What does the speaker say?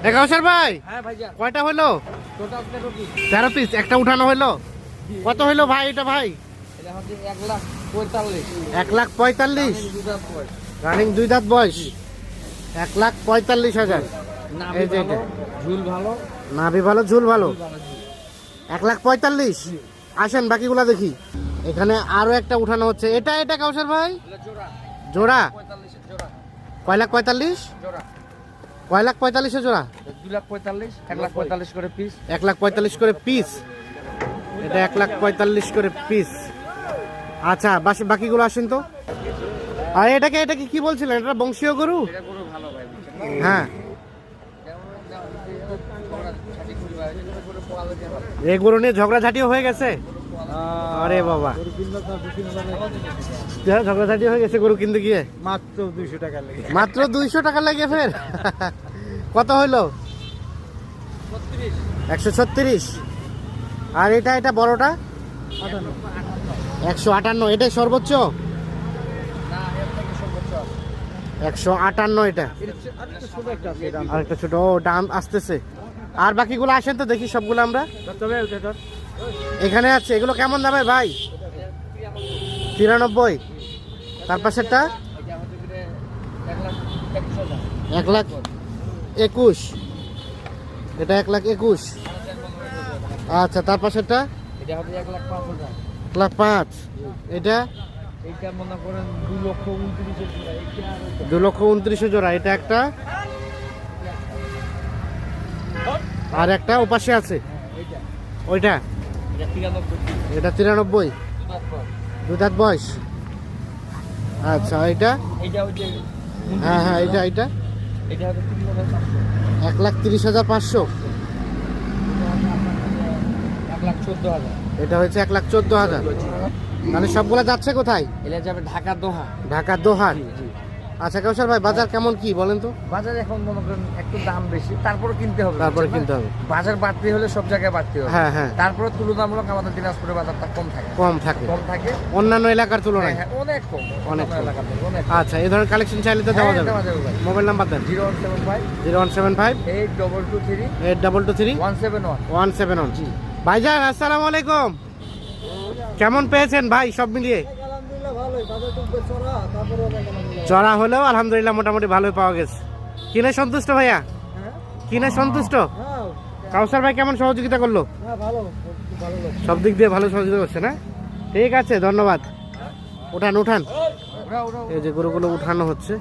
কাউসার ভাই হ্যাঁ ভাইজান, কয়টা হলো? Total 13 piece. 13 পিস, একটা উঠানো হলো। কত হলো ভাই এটা ভাই? এটা হচ্ছে 1,45,000। 1,45,000 রানিং 2 দাঁত বয়স। 1,45,000। নাভি এই যে ভালো, এটা। ঝুল ভালো, নাভি ভালো, ঝুল ভালো। ঝুল ভালো, জি। 1,45,000। আসেন বাকিগুলা দেখি। এখানে আরো একটা উঠানো হচ্ছে। এটা কাউসার ভাই এটা জোড়া জোড়া 45 এর জোড়া। কয় লাখ 45? জোড়া কয় লাখ 45 জোড়া? 2,45,000, 1,45,000 করে পিস। 1,45,000 করে পিস। এটা 1,45,000 করে পিস। আচ্ছা বাকিগুলো আসেন তো। আর এটা কি বলছিলেন? এটা বংশীয় গরু? এটা গরু ভালো ভাই, বুঝছেন? হ্যাঁ, গরু এই গরু নিয়ে ঝগড়াঝাটিও হয়ে গেছে। আরে বাবা, ঝগড়াঝাটি হয়ে গেছে গরু কিনতে গিয়ে। মাত্র 200 টাকা লাগে। মাত্র 200 টাকা লাগে ফের? কত হইলো? 136। আর এটা বড়টা 158। এটাই সর্বোচ্চ? না, এর থেকে সর্বোচ্চ আছে। 158 এটা। আরেকটা ছোট একটা আছে, এটা আর একটা ছোট, ও দাম আসতেছে। আর বাকিগুলো আসেন তো দেখি সবগুলো আমরা। তবে এটা এখানে আছে, এগুলো কেমন দামে ভাই? 93। তার পাশেরটা এটা হচ্ছে 1,21,000। 1,21,000। এটা 1,21,000। আচ্ছা, তার পাশেরটা এটা হচ্ছে 1,05,000। 1,05,000। এটা এইটা মনে করেন 2,29,000 জোড়া। এইটা আর ওইটা। 2,29,000 জোড়া। এটা একটা, আর একটা ওপাশে আছে এইটা ওইটা। এটা 93। এটা 93। তারপর 2 দাঁত বয়স। আচ্ছা, এটা এইটা হচ্ছে হ্যাঁ এটা এটা হচ্ছে 30,500। 1,30,500। 1,14,000। এটা হচ্ছে 1,14,000। তাহলে সবগুলা যাচ্ছে কোথায়? এটা যাবে ঢাকা দোহা। ঢাকা দোহার। জি জি। আচ্ছা কাউসার ভাই, বাজার কেমন কি বলেন তো? বাজার এখন মনে করেন একটু দাম বেশি, তারপরে কিনতে হবে। তারপরে বুঝছেন কিনতে না? হবে। বাজার বাড়তি হলে সব জায়গায় বাড়তি হবে। হ্যাঁ। তারপরে তুলনামূলক আমাদের দিনাজপুরের বাজারটা কম থাকে। কম থাকে কম থাকে। অন্যান্য এলাকার তুলনায়। হ্যাঁ, অনেক কম। অনেক কম। এলাকা থেকে অনেক কম। আচ্ছা, এই ধরনের কালেকশন চাইলে তো দেওয়া হ্যাঁ, যাবে। দেওয়া যাবে ভাই। মোবাইল নাম্বার দেন। 0175 0175 822 8223 171। 171। জি। ভাইজান আসসালামু আলাইকুম। কেমন পেয়েছেন ভাই সব মিলিয়ে? আলহামদুলিল্লাহ ভালোই, বাজার তো চড়া, তারপরে চড়া হলেও আলহামদুলিল্লাহ মোটামুটি ভালোই পাওয়া গেছে। কিনে সন্তুষ্ট ভাইয়া? হ্যাঁ কিনে সন্তুষ্ট? হ্যাঁ কাউসার ভাই কেমন সহযোগিতা করলো? ভালো ভালো লোক। সব দিক দিয়ে ভালো সহযোগিতা করছে না? ঠিক আছে, ধন্যবাদ। উঠান। ওরা এই যে গরুগুলো উঠানো হচ্ছে।